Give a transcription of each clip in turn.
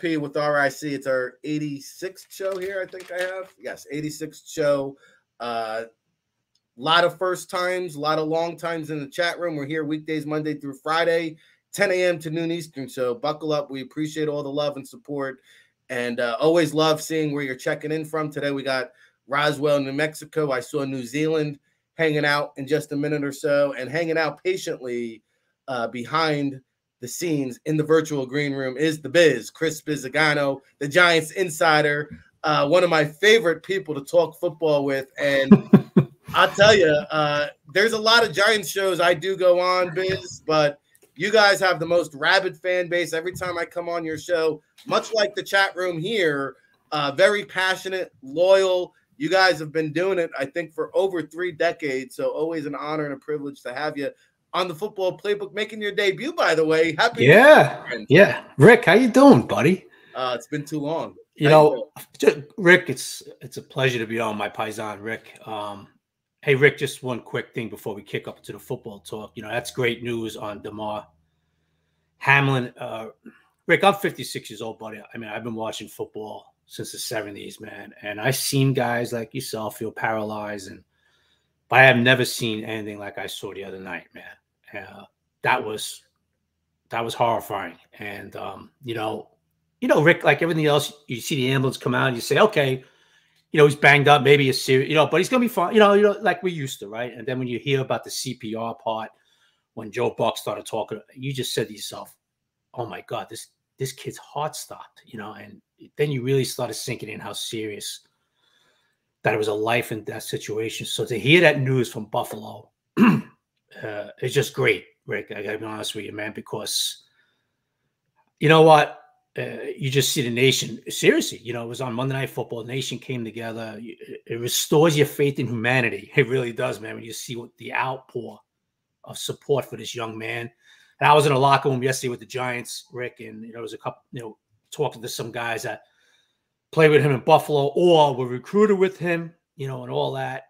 FP with RIC. It's our 86th show here, I think I have. Yes, 86th show. A lot of first times, a lot of long times in the chat room. We're here weekdays, Monday through Friday, 10 a.m. to noon Eastern. So buckle up. We appreciate all the love and support, and always love seeing where you're checking in from. Today we got Roswell, New Mexico. I saw New Zealand hanging out in just a minute or so, and hanging out patiently behind the scenes in the virtual green room is the Biz, Chris Bisignano, the Giants insider, one of my favorite people to talk football with. And I'll tell you, there's a lot of Giants shows I do go on, Biz, but you guys have the most rabid fan base every time I come on your show, much like the chat room here. Very passionate, loyal. You guys have been doing it, I think, for over 3 decades. So always an honor and a privilege to have you on the Football Playbook, making your debut, by the way. Happy New Year, yeah. Rick, how you doing, buddy? It's been too long. Rick, it's a pleasure to be on, my paisan, Rick. Hey, Rick, just one quick thing before we kick up to the football talk. That's great news on Damar Hamlin. Rick, I'm 56 years old, buddy. I mean, I've been watching football since the 70s, man. And I've seen guys like yourself feel paralyzed, but I have never seen anything like I saw the other night, man. That was horrifying. And Rick, like everything else, you see the ambulance come out and you say, okay, he's banged up, maybe a serious, but he's gonna be fine, like we used to, right? And then when you hear about the CPR part, when Joe Buck started talking, you just said to yourself, oh my God, this kid's heart stopped, and then you really started sinking in how serious that it was a life and death situation. So to hear that news from Buffalo, it's just great, Rick. I gotta be honest with you, man, because you know what? You just see the nation. Seriously, it was on Monday Night Football. The nation came together. It restores your faith in humanity. It really does, man, when you see what the outpour of support for this young man. And I was in a locker room yesterday with the Giants, Rick, and there was a couple, talking to some guys that play with him in Buffalo or were recruited with him, and all that.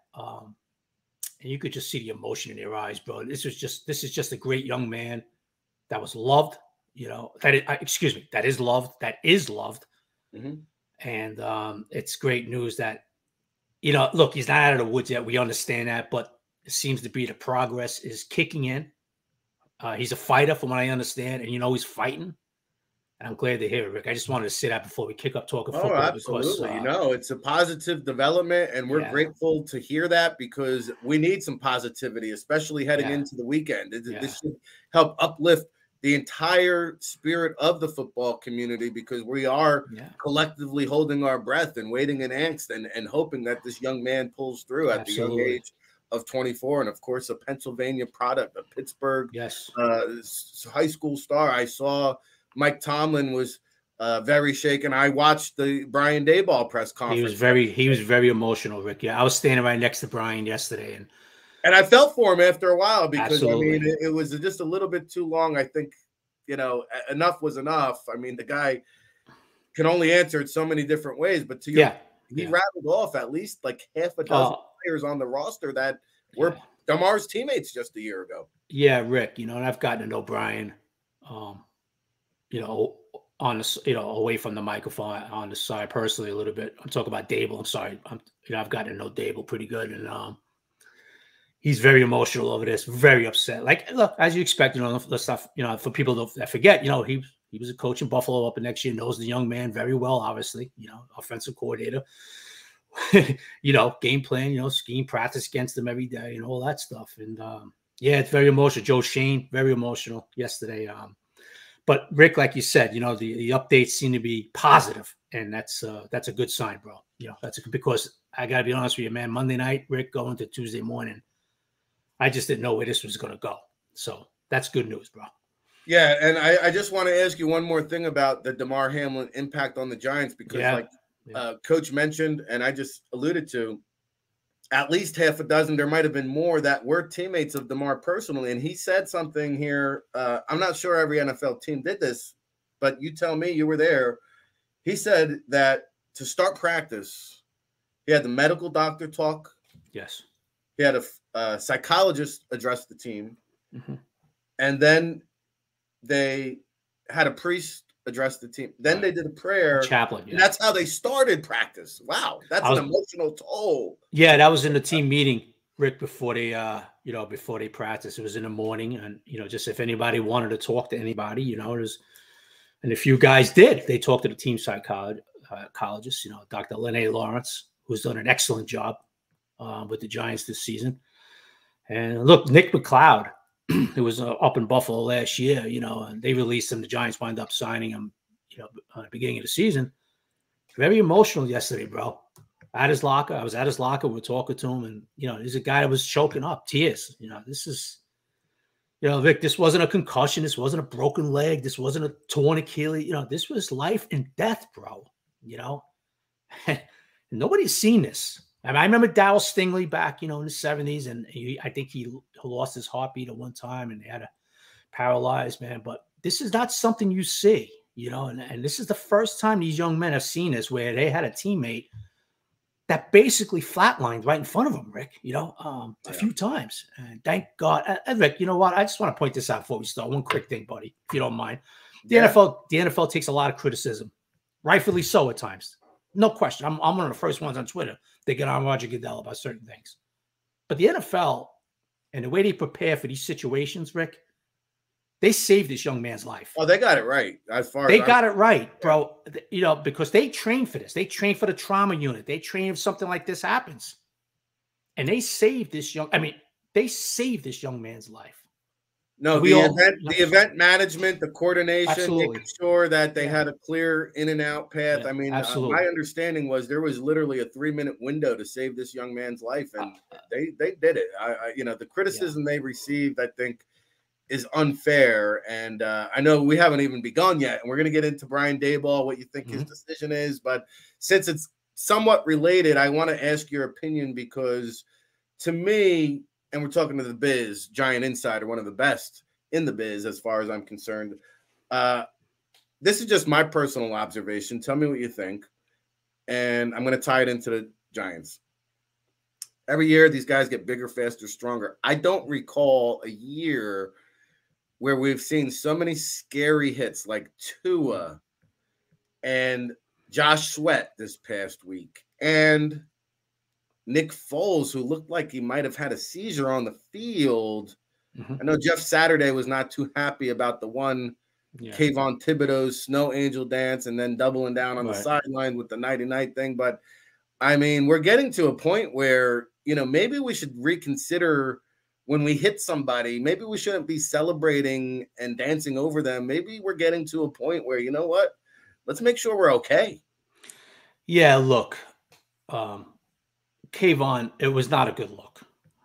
And you could just see the emotion in their eyes, bro. This is just a great young man that was loved, that is loved. Mm-hmm. And it's great news that, look, he's not out of the woods yet. We understand that, but it seems to be the progress is kicking in. He's a fighter from what I understand, and he's fighting. And I'm glad to hear it, Rick. I just wanted to say that before we kick up talking football. Absolutely. Because, it's a positive development, and we're grateful to hear that because we need some positivity, especially heading into the weekend. This should help uplift the entire spirit of the football community because we are collectively holding our breath and waiting in angst and hoping that this young man pulls through at the young age of 24. And, of course, a Pennsylvania product, a Pittsburgh high school star. I saw – Mike Tomlin was very shaken. I watched the Brian Daboll press conference. He was very emotional, Rick. Yeah, I was standing right next to Brian yesterday, and I felt for him after a while because it was just a little bit too long. I think enough was enough. I mean, the guy can only answer it so many different ways, but he rattled off at least like half a dozen players on the roster that were Damar's teammates just a year ago. Yeah, Rick. And I've gotten to know Brian. On the, away from the microphone on the side personally a little bit. I'm talking about Daboll. I'm sorry. I've gotten to know Daboll pretty good. And he's very emotional over this, very upset. Like, look, as you expect, the stuff, for people that forget, he was a coach in Buffalo up next year, knows the young man very well, obviously, offensive coordinator, game plan, scheme practice against him every day and all that stuff. And it's very emotional. Joe Shane, very emotional yesterday. But Rick, like you said, the updates seem to be positive, and that's a good sign, bro. Because I gotta be honest with you, man. Monday night, Rick, going to Tuesday morning, I just didn't know where this was gonna go. So that's good news, bro. Yeah, and I just want to ask you one more thing about the Damar Hamlin impact on the Giants because, Coach mentioned, and I just alluded to, at least half a dozen, there might have been more that were teammates of Damar personally. And he said something here. I'm not sure every NFL team did this, but you tell me, you were there. He said that to start practice, he had the medical doctor talk. Yes. He had a psychologist address the team. Mm-hmm. And then they had a priest address the team. Then they did a prayer. Chaplain, and that's how they started practice. Wow, that's an emotional toll. Yeah, that was in the team meeting, Rick, before they before they practiced. It was in the morning, and just if anybody wanted to talk to anybody, and a few guys did. They talked to the team psychologist, Dr. Lene Lawrence, who's done an excellent job with the Giants this season. And look, Nick McLeod, who was up in Buffalo last year, and they released him. The Giants wound up signing him, at the beginning of the season. Very emotional yesterday, bro. At his locker, I was at his locker. We were talking to him, and he's a guy that was choking up, tears. This is, Vic. This wasn't a concussion. This wasn't a broken leg. This wasn't a torn Achilles. This was life and death, bro. Nobody's seen this. I remember Darryl Stingley back, in the 70s, and I think he lost his heartbeat at one time, and they had a paralyzed man. But this is not something you see, and this is the first time these young men have seen this, where they had a teammate that basically flatlined right in front of them, Rick, a few times. And thank God. And Rick, you know what? I just want to point this out before we start. One quick thing, buddy, if you don't mind. The NFL takes a lot of criticism, rightfully so at times. No question. I'm one of the first ones on Twitter that get on Roger Goodell about certain things. But the NFL and the way they prepare for these situations, Rick, they saved this young man's life. Oh, they got it right. They got it right, bro. Because they train for this. They train for the trauma unit. They train if something like this happens. And they saved this young man's life. No, the event management, the coordination, making sure that they had a clear in and out path. Yeah, my understanding was there was literally a 3-minute window to save this young man's life, and they did it. The criticism they received, I think, is unfair, and I know we haven't even begun yet, and we're going to get into Brian Daboll, what you think his decision is, but since it's somewhat related, I want to ask your opinion because, to me. And we're talking to the Biz, Giant Insider, one of the best in the biz as far as I'm concerned. This is just my personal observation. Tell me what you think. And I'm going to tie it into the Giants. Every year, these guys get bigger, faster, stronger. I don't recall a year where we've seen so many scary hits like Tua and Josh Sweat this past week. And Nick Foles, who looked like he might have had a seizure on the field. I know Jeff Saturday was not too happy about the one Kayvon Thibodeau's snow angel dance and then doubling down on the sideline with the nighty-night thing. But, we're getting to a point where, maybe we should reconsider when we hit somebody. Maybe we shouldn't be celebrating and dancing over them. Maybe we're getting to a point where, you know what? Let's make sure we're okay. Yeah, look. Kayvon, it was not a good look.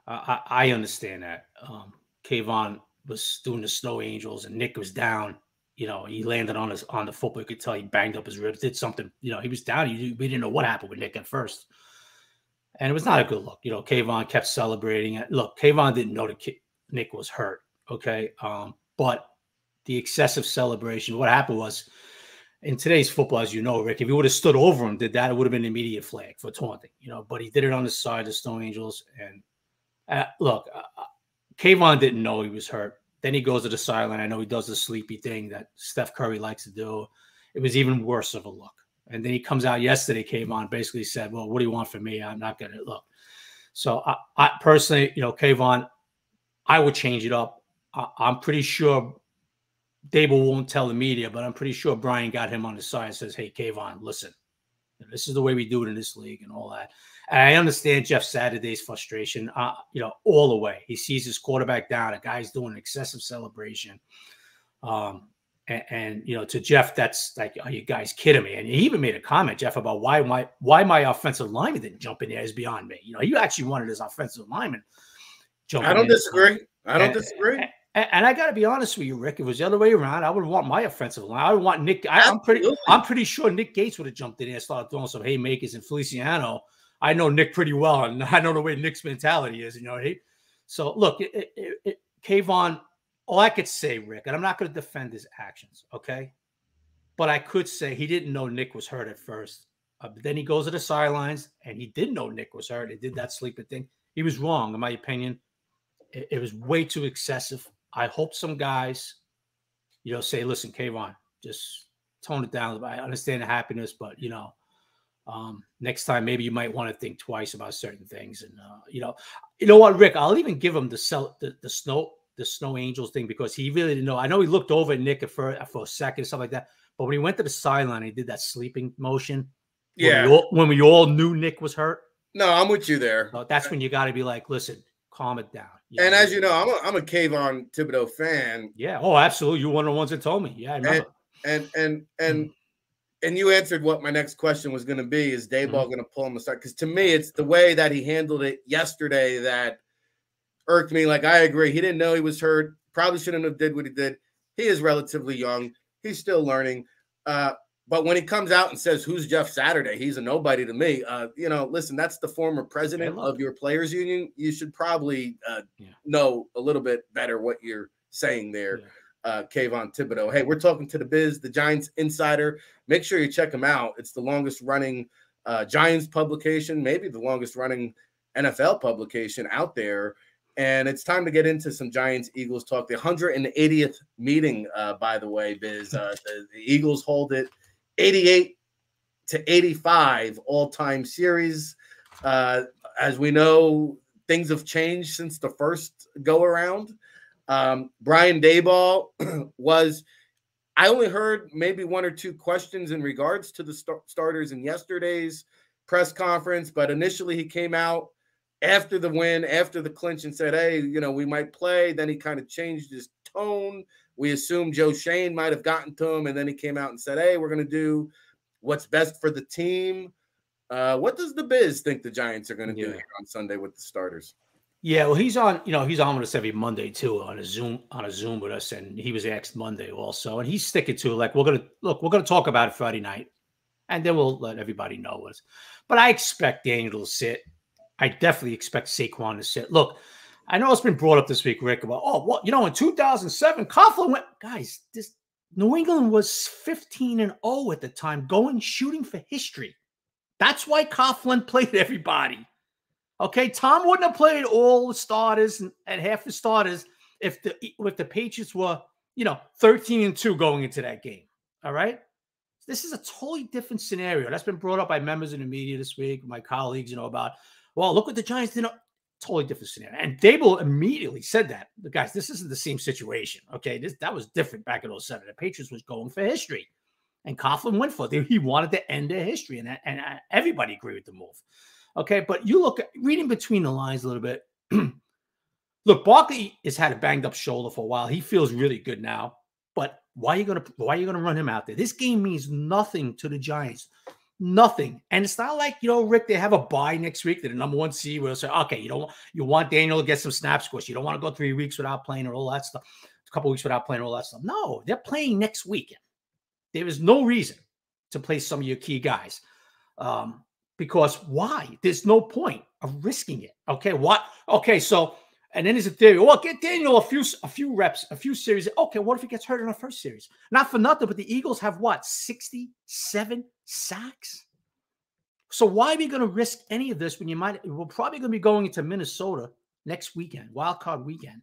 I understand that. Kayvon was doing the snow angels, and Nick was down. He landed on the football. You could tell he banged up his ribs, did something. He was down. We didn't know what happened with Nick at first, and it was not a good look. Kayvon kept celebrating. Look, Kayvon didn't know that Nick was hurt. Okay, but the excessive celebration. What happened was, in today's football, as you know, Rick, if he would have stood over him, it would have been an immediate flag for taunting, but he did it on the side of the Snow Angels. And look, Kayvon didn't know he was hurt. Then he goes to the sideline. I know he does the sleepy thing that Steph Curry likes to do. It was even worse of a look. And then he comes out yesterday, Kayvon basically said, well, what do you want from me? I'm not going to look. So I personally, Kayvon, I would change it up. I'm pretty sure Daboll won't tell the media, but I'm pretty sure Brian got him on the side and says, hey, Kayvon, listen, this is the way we do it in this league and all that. And I understand Jeff Saturday's frustration, all the way. He sees his quarterback down, a guy's doing an excessive celebration. And to Jeff, that's like, are you guys kidding me? And he even made a comment, Jeff, about why my offensive lineman didn't jump in there is beyond me. He actually wanted his offensive lineman jump in. I don't disagree. And I got to be honest with you, Rick. If it was the other way around, I would want my offensive line. I would want Nick. I'm pretty sure Nick Gates would have jumped in there and started throwing some haymakers and Feliciano. I know Nick pretty well, and I know the way Nick's mentality is. So look, Kayvon. All I could say, Rick, and I'm not going to defend his actions, okay? But I could say he didn't know Nick was hurt at first. But then he goes to the sidelines, and he did know Nick was hurt. He did that sleeping thing. He was wrong, in my opinion. It was way too excessive. I hope some guys, say, listen, Kayvon, just tone it down. I understand the happiness, but next time maybe you might want to think twice about certain things. And you know what, Rick? I'll even give him the snow angels thing because he really didn't know. I know he looked over at Nick for a second, stuff like that. But when he went to the sideline, he did that sleeping motion. Yeah. When we all knew Nick was hurt. No, I'm with you there. So that's when you got to be like, listen, calm it down. And as you know, I'm a Kayvon Thibodeau fan. Yeah. Oh, absolutely. You're one of the ones that told me. Yeah, I remember. And you answered what my next question was going to be. Is Daboll going to pull him aside? Because to me, it's the way that he handled it yesterday that irked me. Like, I agree. He didn't know he was hurt. Probably shouldn't have did what he did. He is relatively young. He's still learning. But when he comes out and says, who's Jeff Saturday? He's a nobody to me. Listen, that's the former president of your players union. You should probably know a little bit better what you're saying there, Kayvon Thibodeau. Hey, we're talking to the Biz, the Giants Insider. Make sure you check him out. It's the longest running Giants publication, maybe the longest running NFL publication out there. And it's time to get into some Giants-Eagles talk. The 180th meeting, by the way, Biz. The Eagles hold it 88-85 all-time series. As we know, things have changed since the first go-around. Brian Daboll I only heard maybe one or two questions in regards to the starters in yesterday's press conference, but initially he came out after the win, after the clinch, and said, hey, we might play. Then he kind of changed his tone. We assumed Joe Shane might have gotten to him, and then he came out and said, hey, we're going to do what's best for the team. What does the Biz think the Giants are going to do here on Sunday with the starters? Yeah, well, he's on with us every Monday too on a Zoom with us, and he was asked Monday also, and he's sticking to it. Like, we're gonna talk about it Friday night, and then we'll let everybody know what. But I expect Daniel to sit. I definitely expect Saquon to sit. Look, I know it's been brought up this week, Rick, about in 2007, Coughlin went. Guys, this New England was 15-0 at the time, shooting for history. That's why Coughlin played everybody. Okay, Tom wouldn't have played all the starters and half the starters if the Patriots were, 13-2 going into that game. All right, this is a totally different scenario. That's been brought up by members in the media this week, my colleagues, about. Well, look what the Giants did. Totally different scenario. And Daboll immediately said that. But guys, this isn't the same situation. Okay, that was different back in 2007. The Patriots was going for history, and Coughlin went for it. He wanted to end their history, and everybody agreed with the move. Okay, but you look reading between the lines a little bit. Look, Barkley has had a banged up shoulder for a while. He feels really good now. But why are you gonna run him out there? This game means nothing to the Giants. Nothing. And it's not like, Rick, they have a bye next week. They're the number one seed. We'll say, okay, you want Daniel to get some snaps, of course. You don't want to go 3 weeks without playing or all that stuff. A couple weeks without playing all that stuff. No, they're playing next weekend. There is no reason to play some of your key guys. Because why? There's no point of risking it. Okay, what? Okay, so, and then there's a theory. Well, get Daniel a few reps, a few series. Okay, what if he gets hurt in the first series? Not for nothing, but the Eagles have 67 sacks. So why are we going to risk any of this when we're probably going to be going into Minnesota next weekend, wild card weekend.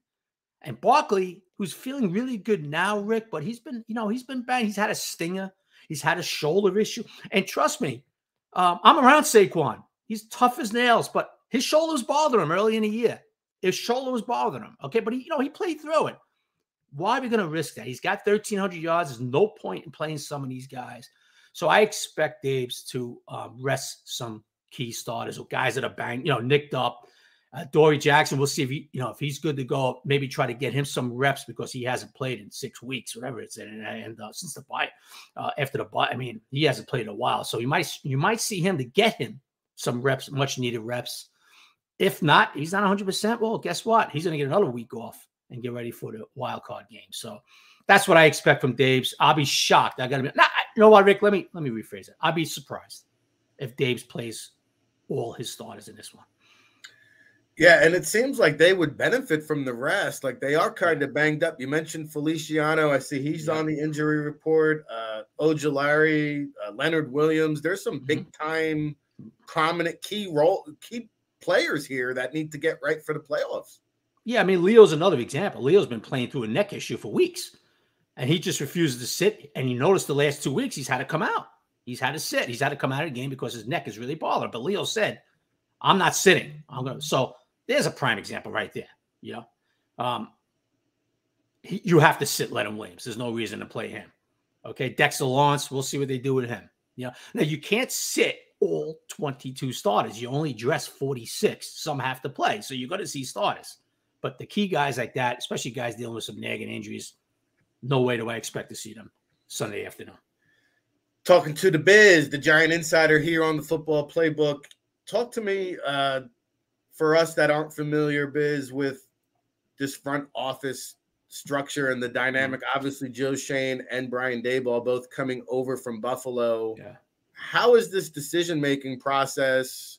And Barkley, who's feeling really good now, Rick, but he's been bad. He's had a stinger. He's had a shoulder issue. And trust me, I'm around Saquon. He's tough as nails, but his shoulder was bothering him early in the year. His shoulder was bothering him. Okay, but he played through it. Why are we going to risk that? He's got 1,300 yards. There's no point in playing some of these guys. So I expect Daboll to rest some key starters or guys that are banged, nicked up. Dory Jackson, we'll see if he's good to go. Maybe try to get him some reps because he hasn't played in 6 weeks, whatever it's in, and since the bye, after the bye, he hasn't played in a while. So you might see him to get him some reps, much needed reps. If not, he's not 100%. Well, guess what? He's going to get another week off and get ready for the wild card game. So that's what I expect from Daboll. I'll be shocked. You know what, Rick? Let me rephrase it. I'll be surprised if Daboll plays all his starters in this one. Yeah, and it seems like they would benefit from the rest. Like, they are kind of banged up. You mentioned Feliciano. I see he's on the injury report. Ojulari, Leonard Williams. There's some big-time, prominent key players here that need to get right for the playoffs. Yeah, Leo's another example. Leo's been playing through a neck issue for weeks. And he just refuses to sit. And you notice the last 2 weeks, he's had to come out. He's had to sit. He's had to come out of the game because his neck is really bothering. But Leo said, I'm not sitting. So there's a prime example right there. You know, you have to sit Leonard Williams. There's no reason to play him. Okay, Dexter Lawrence, we'll see what they do with him. You know, now you can't sit all 22 starters. You only dress 46. Some have to play, so you're going to see starters. But the key guys like that, especially guys dealing with some nagging injuries, no way do I expect to see them Sunday afternoon. Talking to the Biz, the Giant Insider here on the Football Playbook. Talk to me, for us that aren't familiar, Biz, with this front office structure and the dynamic. Obviously, Joe Schoen and Brian Daboll both coming over from Buffalo. Yeah. How is this decision-making process,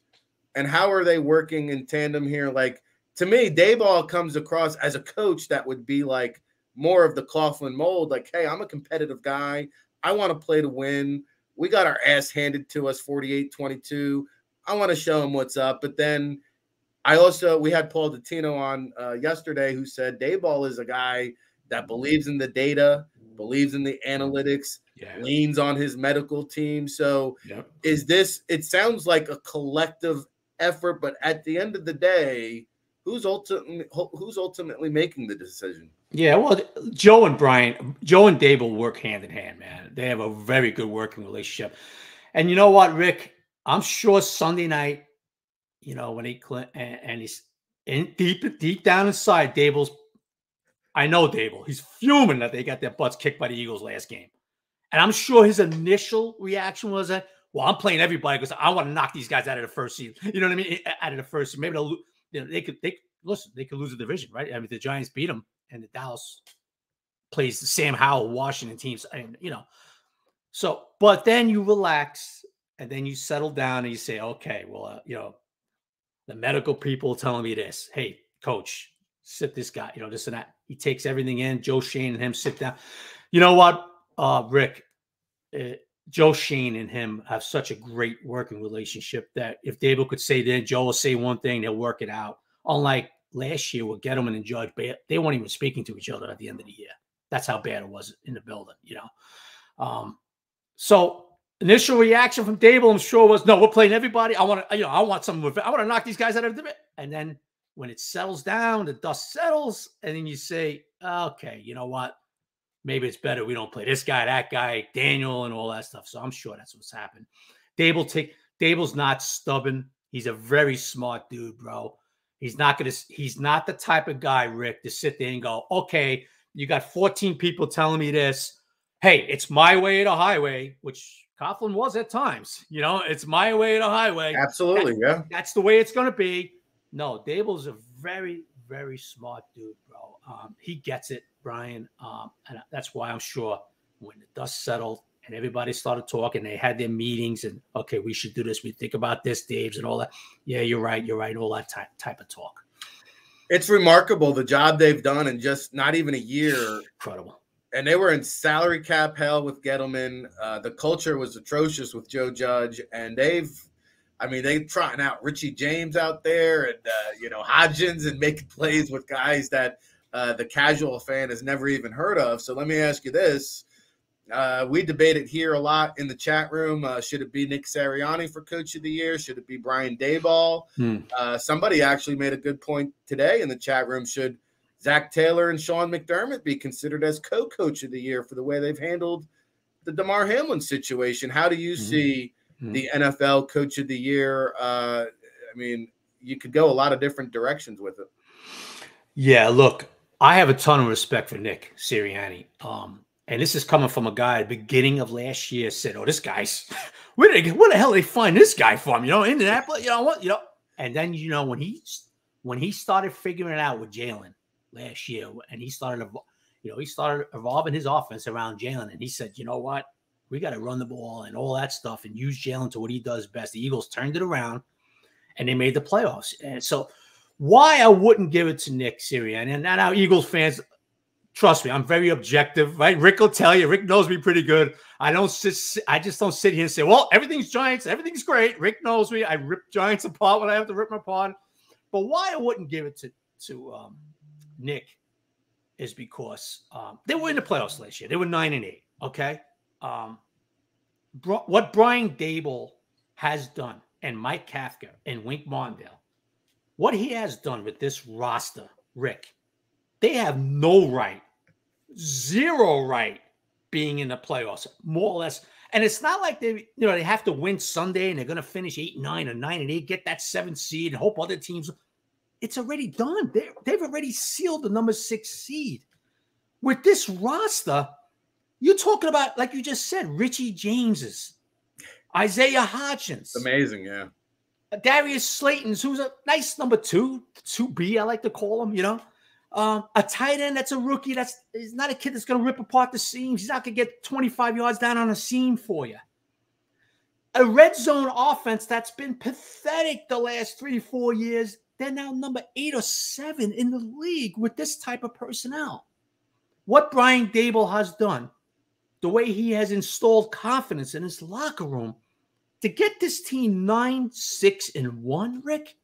and how are they working in tandem here? Like, to me, Daboll comes across as a coach that would be like more of the Coughlin mold. Like, hey, I'm a competitive guy. I want to play to win. We got our ass handed to us 48-22. I want to show them what's up. But then we had Paul Dottino on yesterday who said Daboll is a guy that believes in the data, believes in the analytics, leans on his medical team. So it sounds like a collective effort, but at the end of the day, who's ultimately making the decision? Yeah, well, Joe and Daboll work hand in hand, man. They have a very good working relationship. And you know what, Rick? I'm sure Sunday night, you know, when he's in deep down inside, I know Daboll. He's fuming that they got their butts kicked by the Eagles last game. And I'm sure his initial reaction was that, well, I'm playing everybody because I want to knock these guys out of the first seed. You know what I mean? Out of the first seed. Maybe they could lose the division, right? I mean, the Giants beat them, and the Dallas plays the Sam Howell Washington teams, and you know. So, but then you relax, and then you settle down, and you say, okay, well, you know, the medical people telling me this. Hey, coach, sit this guy, you know, this and that. He takes everything in. Joe Schoen and him sit down. You know what, Rick? Joe Schoen and him have such a great working relationship that if Daboll could say that, Joe will say one thing, they'll work it out. Unlike last year with Gettleman and Judge, they weren't even speaking to each other at the end of the year. That's how bad it was in the building, you know. So initial reaction from Daboll, I'm sure, was, no, we're playing everybody. I want to knock these guys out of the bit. And then when it settles down, the dust settles, and then you say, okay, you know what? Maybe it's better we don't play this guy, that guy, Daniel, and all that stuff. So I'm sure that's what's happened. Daboll's not stubborn. He's a very smart dude, bro. He's not the type of guy, Rick, to sit there and go, okay, you got 14 people telling me this. Hey, it's my way or the highway, which Coughlin was at times. You know, it's my way or the highway. Absolutely, yeah. That's the way it's going to be. No, Daboll's a very, very smart dude, bro. He gets it, Brian. And that's why I'm sure when the dust settled and everybody started talking, they had their meetings and, okay, we should do this. We think about this, Dave's and all that. Yeah, you're right. All that type of talk. It's remarkable the job they've done in just not even a year. Incredible. And they were in salary cap hell with Gettleman. The culture was atrocious with Joe Judge. And they're trotting out Richie James out there and, Hodgins and making plays with guys that the casual fan has never even heard of. So let me ask you this. We debated here a lot in the chat room. Should it be Ric Serritella for Coach of the Year? Should it be Brian Daboll? Somebody actually made a good point today in the chat room. Should Zach Taylor and Sean McDermott be considered as co-coach of the year for the way they've handled the Damar Hamlin situation? How do you see the NFL Coach of the Year? You could go a lot of different directions with it. Yeah, look, I have a ton of respect for Ric Serritella. And this is coming from a guy at the beginning of last year said, oh, this guy's where the hell did they find this guy from? Indianapolis, and then, when he started figuring it out with Jalen last year and he started evolving his offense around Jalen, and he said, you know what? We got to run the ball and all that stuff and use Jalen to what he does best. The Eagles turned it around and they made the playoffs. And so why I wouldn't give it to Ric Serritella, and now Eagles fans, trust me, I'm very objective, right? Rick will tell you. Rick knows me pretty good. I just don't sit here and say, well, everything's Giants. Everything's great. Rick knows me. I rip Giants apart when I have to rip them apart. But why I wouldn't give it to Ric is because they were in the playoffs last year. They were 9-8. Okay. What Brian Daboll has done, and Mike Kafka and Wink Martindale, what he has done with this roster, Rick, they have no right, zero right being in the playoffs, more or less. And it's not like they have to win Sunday and they're going to finish 8-9 or 9-8, get that 7th seed and hope other teams. It's already done. They've already sealed the number 6 seed. With this roster, you're talking about, like you just said, Richie James's, Isaiah Hodgins. Amazing, yeah. Darius Slayton's, who's a nice number 2B, I like to call him, a tight end that's a rookie. He's not a kid that's going to rip apart the seams. He's not going to get 25 yards down on a seam for you. A red zone offense that's been pathetic the last 3-4 years. They're now number 8 or 7 in the league with this type of personnel. What Brian Daboll has done, the way he has installed confidence in his locker room to get this team 9-6-1, Rick,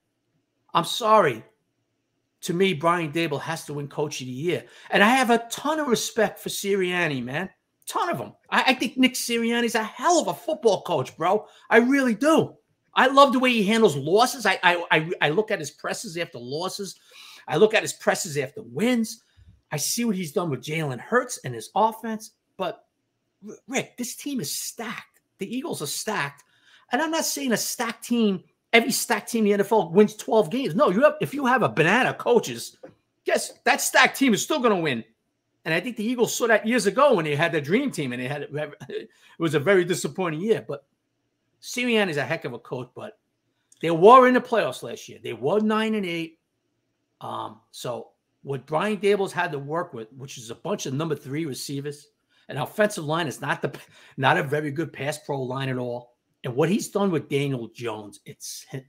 I'm sorry. To me, Brian Daboll has to win Coach of the Year. And I have a ton of respect for Sirianni, man. Ton of them. I think Nick Sirianni's a hell of a football coach, bro. I really do. I love the way he handles losses. I look at his presses after losses. I look at his presses after wins. I see what he's done with Jalen Hurts and his offense. But, Rick, this team is stacked. The Eagles are stacked. And I'm not saying a stacked team, every stacked team in the NFL wins 12 games. No, if you have a banana coaches, guess that stacked team is still going to win. And I think the Eagles saw that years ago when they had their dream team, and it was a very disappointing year. But Sirianni is a heck of a coach, but they were in the playoffs last year. They were 9-8. So what Brian Daboll's had to work with, which is a bunch of number 3 receivers, an offensive line is not a very good pass pro line at all. And what he's done with Daniel Jones,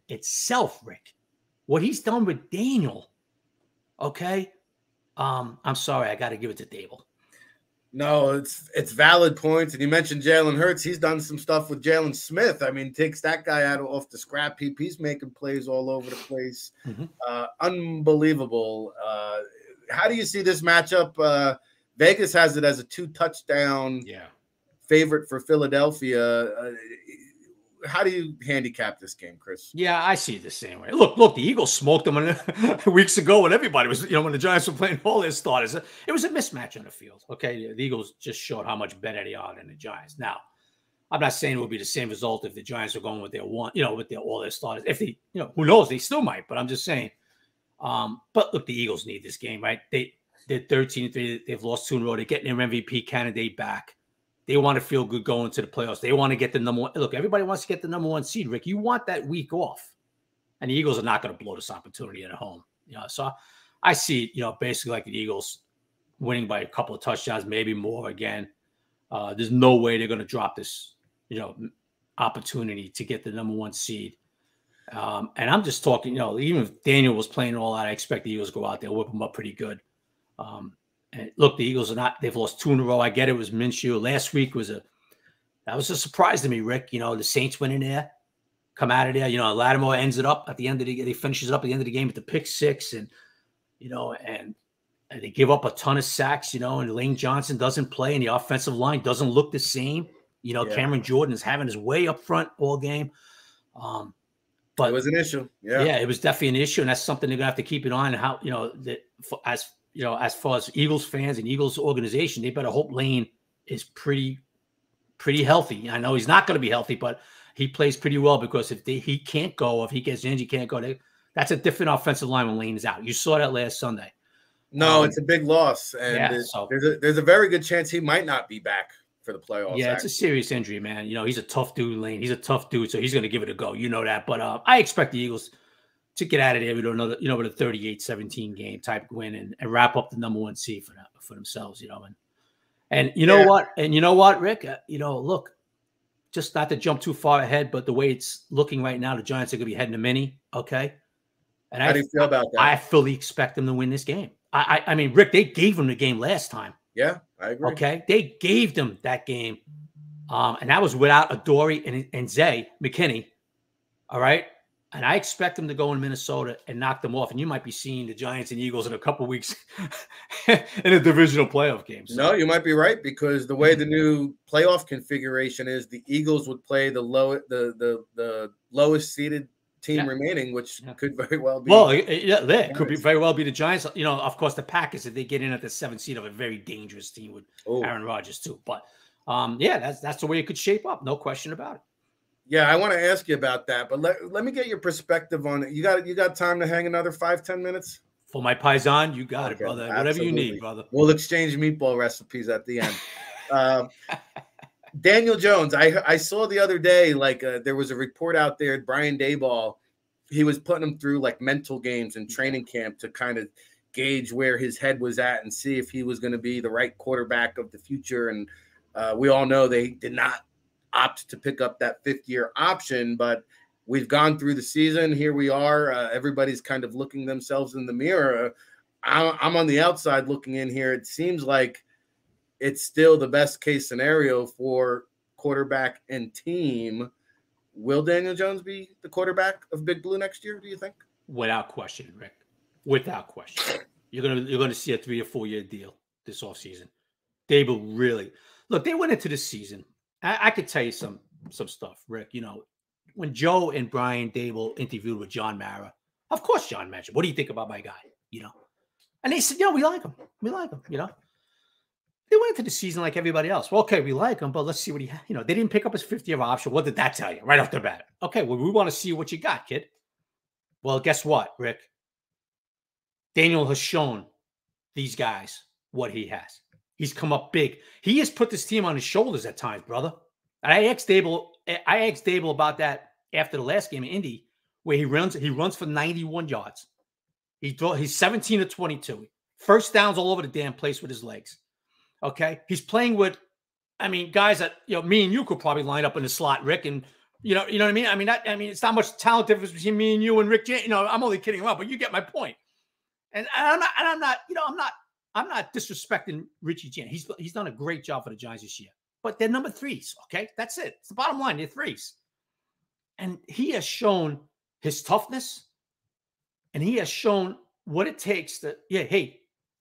itself, Rick. What he's done with Daniel, okay? I'm sorry, I got to give it to Daboll. No, it's valid points. And you mentioned Jalen Hurts. He's done some stuff with Jalen Smith. I mean, takes that guy out off the scrap heap. He's making plays all over the place. Mm-hmm. Unbelievable. How do you see this matchup? Vegas has it as a 2-touchdown favorite for Philadelphia. How do you handicap this game, Chris? Yeah, I see it the same way. Look, the Eagles smoked them weeks ago when everybody was, when the Giants were playing all their starters. It was a mismatch on the field. Okay, the Eagles just showed how much better they are than the Giants. Now, I'm not saying it would be the same result if the Giants were going with their all their starters. If they, who knows, they still might. But I'm just saying. But look, the Eagles need this game, right? They're 13-3. They've lost 2 in a row. They're getting their MVP candidate back. They want to feel good going to the playoffs. They want to get the number 1. Look, everybody wants to get the number 1 seed, Rick. You want that week off. And the Eagles are not going to blow this opportunity at home. So I see, basically like the Eagles winning by a couple of touchdowns, maybe more again. There's no way they're going to drop this, opportunity to get the number 1 seed. And I'm just talking, even if Daniel was playing all out, I expect the Eagles to go out there, whip them up pretty good. And look, the Eagles they've lost 2 in a row. I get it was Minshew. Last week that was a surprise to me, Rick. The Saints went in there, come out of there. Lattimore ends it up at the end of he finishes it up at the end of the game with the pick 6. And, and they give up a ton of sacks, and Lane Johnson doesn't play and the offensive line doesn't look the same. Cameron Jordan is having his way up front all game. But it was an issue. Yeah, it was definitely an issue. And that's something they're going to have to keep it on. And how, as far as Eagles fans and Eagles organization, they better hope Lane is pretty healthy. I know he's not going to be healthy, but he plays pretty well because if he can't go, if he gets injured, he can't go. That's a different offensive line when Lane is out. You saw that last Sunday. No, it's a big loss. And there's a very good chance he might not be back for the playoffs. Yeah, it's a serious injury, man. He's a tough dude, Lane. He's a tough dude, so he's going to give it a go. You know that. But I expect the Eagles to get out of there with another, with a 38-17 game type win and wrap up the number 1 seed for themselves, And you know what? And you know what, Rick? Look, just not to jump too far ahead, but the way it's looking right now, the Giants are going to be heading to mini, okay? And how do you feel about that? I fully expect them to win this game. I mean, Rick, they gave them the game last time. Yeah, I agree. Okay, they gave them that game, and that was without Adoree and Zay McKinney. All right. And I expect them to go in Minnesota and knock them off. And you might be seeing the Giants and Eagles in a couple weeks in a divisional playoff game. So. No, you might be right, because the way the new playoff configuration is, the Eagles would play the lowest seeded team remaining, which could very well be. Well, yeah, that could be very well be the Giants. You know, of course, the Packers, if they get in at the 7th seed, of a very dangerous team with Aaron Rodgers too. But yeah, that's the way it could shape up. No question about it. Yeah, I want to ask you about that, but let me get your perspective on it. You got time to hang another 5-10 minutes? For my paisan, you got it, brother. Absolutely. Whatever you need, brother. We'll exchange meatball recipes at the end. Daniel Jones, I saw the other day, like there was a report out there, Brian Daboll, he was putting him through like mental games and training camp to kind of gauge where his head was at and see if he was going to be the right quarterback of the future. And we all know they did not opt to pick up that 5th-year option, but we've gone through the season. Here we are. Everybody's kind of looking themselves in the mirror. I'm on the outside looking in here. It seems like it's still the best case scenario for quarterback and team. Will Daniel Jones be the quarterback of Big Blue next year, do you think? Without question, Rick. Without question. You're gonna see a 3 or 4 year deal this offseason. Daboll really look, they went into this season. I could tell you some stuff, Rick. You know, when Joe and Brian Daboll interviewed with John Mara, of course John mentioned, what do you think about my guy? You know, and they said, you know, we like him. We like him, you know. They went into the season like everybody else. Well, okay, we like him, but let's see what he, you know, they didn't pick up his 5th-year option. What did that tell you right off the bat? Okay, well, we want to see what you got, kid. Well, guess what, Rick? Daniel has shown these guys what he has. He's come up big. He has put this team on his shoulders at times, brother. And I asked Daboll about that after the last game in Indy, where he runs for 91 yards. He's 17 to 22. First downs all over the damn place with his legs. Okay. He's playing with, I mean, guys that, you know, me and you could probably line up in the slot, Rick. And you know what I mean? I mean, it's not much talent difference between me and you and Rick. You know, I'm only kidding around, but you get my point. And I'm not disrespecting Richie Jan. He's done a great job for the Giants this year. But they're number 3s, okay? That's it. It's the bottom line. They're 3s. And he has shown his toughness, and he has shown what it takes to,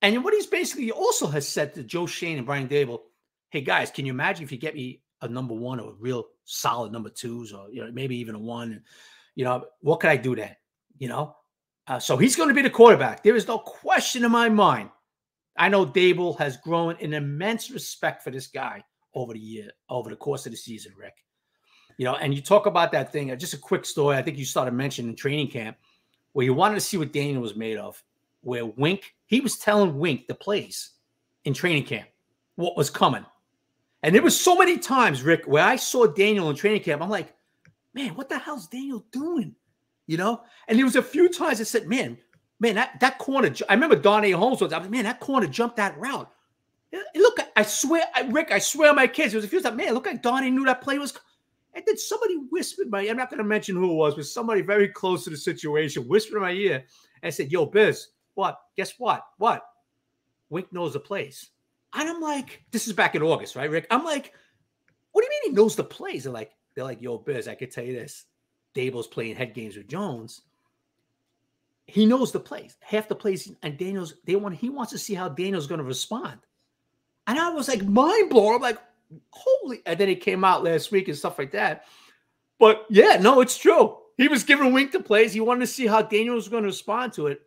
and what he's basically also has said to Joe Shane and Brian Daboll, hey, guys, can you imagine if you get me a number 1 or a real solid number 2s, or, you know, maybe even a 1? And, you know, what could I do then? You know? So he's going to be the quarterback. There is no question in my mind. I know Daboll has grown an immense respect for this guy over the course of the season, Rick. You know, and you talk about that thing. Just a quick story. I think you started mentioning in training camp where you wanted to see what Daniel was made of. Where he was telling Wink the plays in training camp, what was coming. And there was so many times, Rick, where I saw Daniel in training camp. I'm like, man, what the hell's Daniel doing? You know? And there was a few times I said, man, that corner. I remember Darnay Holmes was. I was like, man, that corner jumped that route. Look, I swear, Rick, I swear on my kids, there was a few times, man, look like Darnay knew that play was. And then somebody whispered I'm not going to mention who it was, but somebody very close to the situation whispered in my ear and said, yo, Biz, what? Guess what? What? Wink knows the plays. And I'm like, this is back in August, right, Rick? I'm like, what do you mean he knows the plays? They're like, yo, Biz, I could tell you this. Daboll's playing head games with Jones. He knows the plays, half the plays, and he wants to see how Daniel's going to respond. And I was like, mind blown. I'm like, holy. And then it came out last week and stuff like that. But yeah, no, it's true. He was giving Wink the plays. He wanted to see how Daniel was going to respond to it.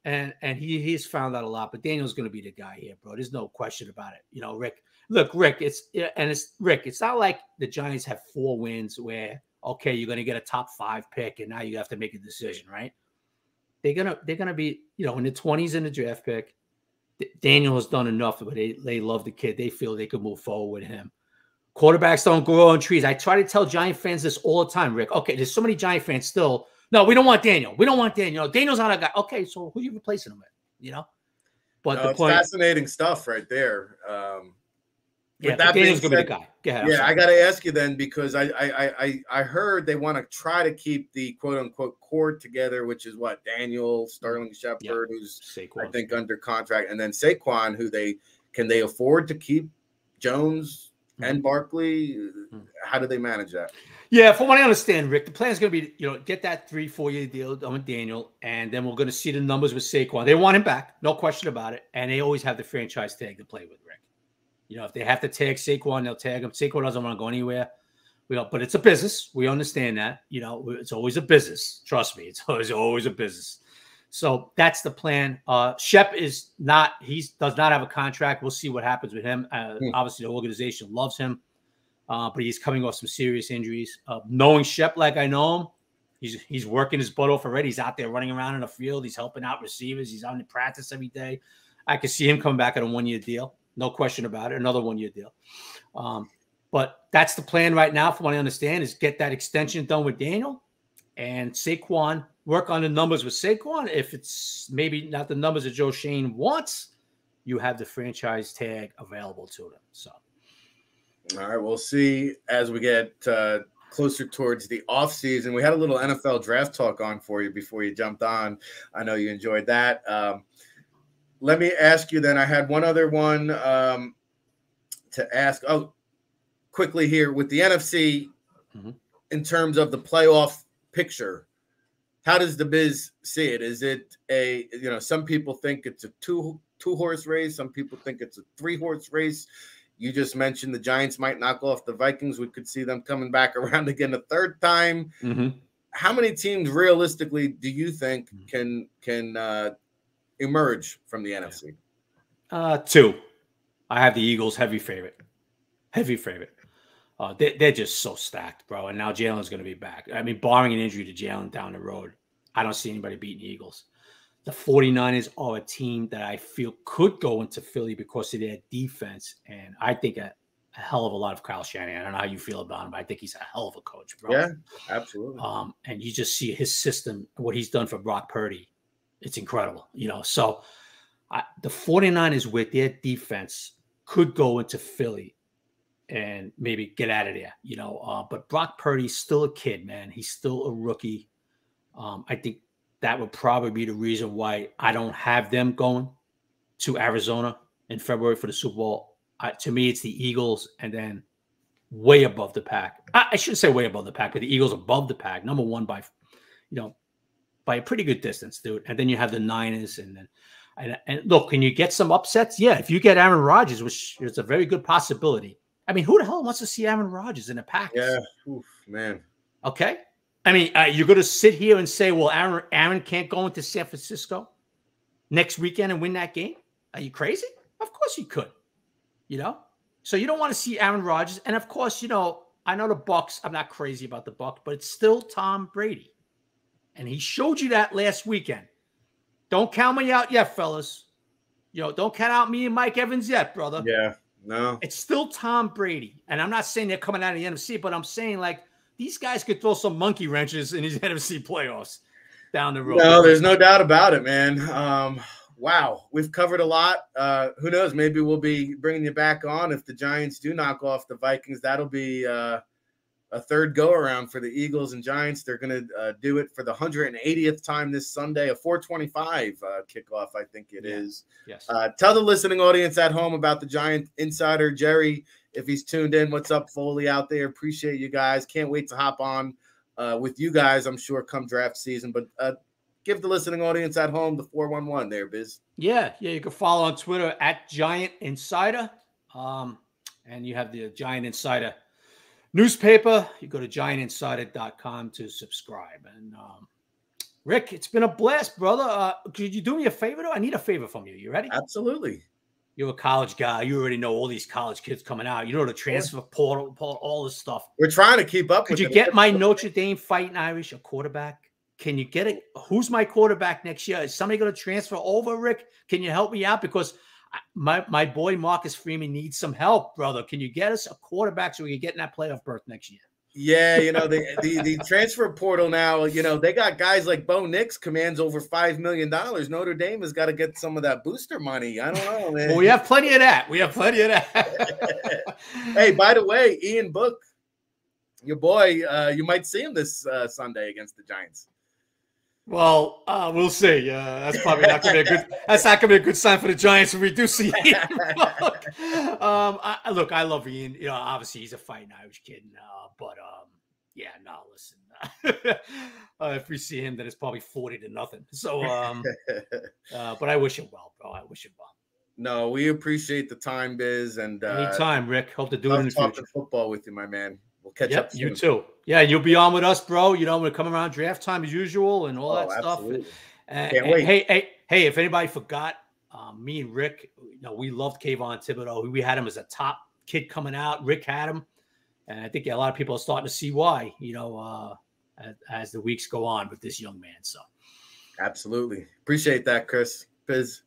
And he's found out a lot, but Daniel's going to be the guy here, bro. There's no question about it. You know, Rick, look, Rick, it's not like the Giants have 4 wins where, okay, you're going to get a top 5 pick and now you have to make a decision, right? They're going to be, you know, in the 20s in the draft pick. Daniel has done enough, but they love the kid. They feel they could move forward with him. Quarterbacks don't grow on trees. I try to tell Giant fans this all the time, Rick. Okay, there's so many Giant fans still. No, we don't want Daniel. We don't want Daniel. Daniel's not a guy. Okay, so who are you replacing him with? You know? But it's fascinating stuff right there. Yeah, Daniel's going to be the guy. Go ahead. Yeah, I got to ask you then, because I heard they want to try to keep the quote-unquote core together, which is what? Daniel, Sterling Shepard, who's, Saquon, I think, under contract, and then Saquon, who can they afford to keep Jones and Barkley. How do they manage that? Yeah, from what I understand, Rick, the plan is going to be, get that 3-4 year deal done with Daniel, and then we're going to see the numbers with Saquon. They want him back, no question about it, and they always have the franchise tag to play with, Rick. If they have to tag Saquon, they'll tag him. Saquon doesn't want to go anywhere. But it's a business. We understand that. It's always a business. Trust me, it's always a business. So that's the plan. Shep does not have a contract. We'll see what happens with him. Obviously, the organization loves him, but he's coming off some serious injuries. Knowing Shep like I know him, he's working his butt off already. He's out there running around in the field. He's helping out receivers. He's out in practice every day. I could see him coming back on a 1-year deal. No question about it. Another 1-year deal. But that's the plan right now, from what I understand, is get that extension done with Daniel and Saquon, work on the numbers with Saquon. If it's maybe not the numbers that Joe Schoen wants, you have the franchise tag available to them. So, all right, we'll see as we get closer towards the offseason. We had a little NFL draft talk on for you before you jumped on. I know you enjoyed that. Let me ask you then. I had one other one to ask. Oh, quickly here with the NFC, in terms of the playoff picture, how does the Biz see it? Is it some people think it's a two-horse race. Some people think it's a 3-horse race. You just mentioned the Giants might knock off the Vikings. We could see them coming back around again a third time. How many teams realistically do you think can emerge from the NFC? 2. I have the Eagles heavy favorite. They're just so stacked, bro. And now Jalen's going to be back. I mean, barring an injury to Jalen down the road, I don't see anybody beating the Eagles. The 49ers are a team that I feel could go into Philly because of their defense. And I think a hell of a lot of Kyle Shanahan. I don't know how you feel about him, but I think he's a hell of a coach, bro. Yeah, absolutely. And you just see his system, what he's done for Brock Purdy. It's incredible, So the 49ers with their defense could go into Philly and maybe get out of there, but Brock Purdy's still a kid, man. He's still a rookie. I think that would probably be the reason why I don't have them going to Arizona in February for the Super Bowl. To me, it's the Eagles and then way above the pack. I shouldn't say way above the pack, but the Eagles above the pack, number one by a pretty good distance, dude. And then you have the Niners and look, can you get some upsets? Yeah, if you get Aaron Rodgers, which is a very good possibility. I mean, who the hell wants to see Aaron Rodgers in a pack? Yeah, oof, man. Okay. I mean, you're going to sit here and say, well, Aaron can't go into San Francisco next weekend and win that game? Are you crazy? Of course you could, So you don't want to see Aaron Rodgers. And, of course, I know the Bucs. I'm not crazy about the Bucs, but it's still Tom Brady. And he showed you that last weekend. Don't count me out yet, fellas. Don't count out me and Mike Evans yet, brother. Yeah, no. It's still Tom Brady. And I'm not saying they're coming out of the NFC, but I'm saying, these guys could throw some monkey wrenches in these NFC playoffs down the road. No, there's no doubt about it, man. Wow, we've covered a lot. Who knows? Maybe we'll be bringing you back on if the Giants do knock off the Vikings. That'll be a third go-around for the Eagles and Giants. They're going to do it for the 180th time this Sunday, a 4:25 kickoff, I think it is. Yes. Tell the listening audience at home about the Giant Insider. Jerry, if he's tuned in, what's up, Foley out there? Appreciate you guys. Can't wait to hop on with you guys, I'm sure, come draft season. But give the listening audience at home the 411 there, Biz. Yeah, you can follow on Twitter at Giant Insider. And you have the Giant Insider newspaper. You go to giantinsider.com to subscribe. And Rick, it's been a blast, brother. Could you do me a favor, though? I need a favor from you. You ready? Absolutely. You're a college guy. You already know all these college kids coming out. You know the transfer portal, all this stuff. We're trying to keep up. Could you get my Notre Dame Fighting Irish a quarterback? Can you get it? Who's my quarterback next year? Is somebody going to transfer over, Rick? Can you help me out? Because my boy Marcus Freeman needs some help, brother. Can you get us a quarterback so we can get in that playoff berth next year? Yeah, the transfer portal now, they got guys like Bo Nix commands over $5 million. Notre Dame has got to get some of that booster money. I don't know, man. Well, we have plenty of that. Hey, by the way, Ian Book, your boy, you might see him this Sunday against the Giants. Well, we'll see. That's probably not going to be a good. That's not going to be a good sign for the Giants if we do see Ian. Look, I love Ian. You know, obviously he's a fighting Irish kid, but yeah, no, listen. If we see him, then it's probably 40-0. So, but I wish him well, bro. I wish him well. No, we appreciate the time, Biz, and anytime, Rick. Hope to do it in the future. Football with you, my man. We'll catch up soon. You too. Yeah, you'll be on with us, bro. You know, we're coming around draft time as usual and all that stuff. Can't wait. Hey, if anybody forgot, me and Rick, you know, we loved Kayvon Thibodeau. We had him as a top kid coming out. Rick had him. And I think a lot of people are starting to see why, you know, as the weeks go on with this young man. So absolutely. Appreciate that, Chris. Biz.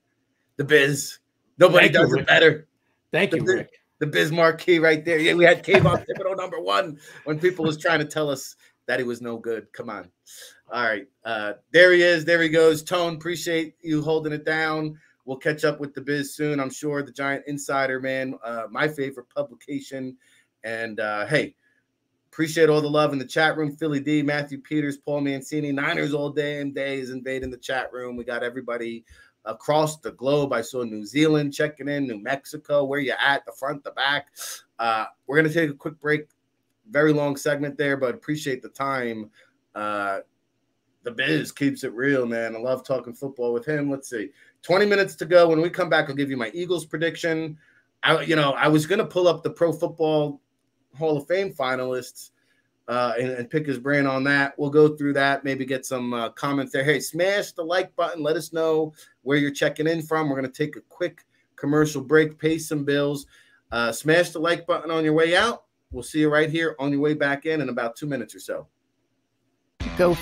The Biz. Nobody does it better. Thank you, Rick. The Biz marquee right there. Yeah, we had Kayvon Thibodeau #1 when people was trying to tell us that he was no good. Come on. All right. There he is. There he goes. Tone, appreciate you holding it down. We'll catch up with the Biz soon, I'm sure. The Giant Insider, man, my favorite publication. And, hey, appreciate all the love in the chat room. Philly D, Matthew Peters, Paul Mancini, Niners all damn day is invading the chat room. We got everybody across the globe. I saw New Zealand checking in, New Mexico, where you at, the front, the back. We're going to take a quick break. Very long segment there, but appreciate the time. The Biz keeps it real, man. I love talking football with him. Let's see. 20 minutes to go. When we come back, I'll give you my Eagles prediction. I was going to pull up the Pro Football Hall of Fame finalists and pick his brain on that. We'll go through that, maybe get some comments there. Hey, smash the like button. Let us know where you're checking in from. We're going to take a quick commercial break, pay some bills. Smash the like button on your way out. We'll see you right here on your way back in about 2 minutes or so. Go for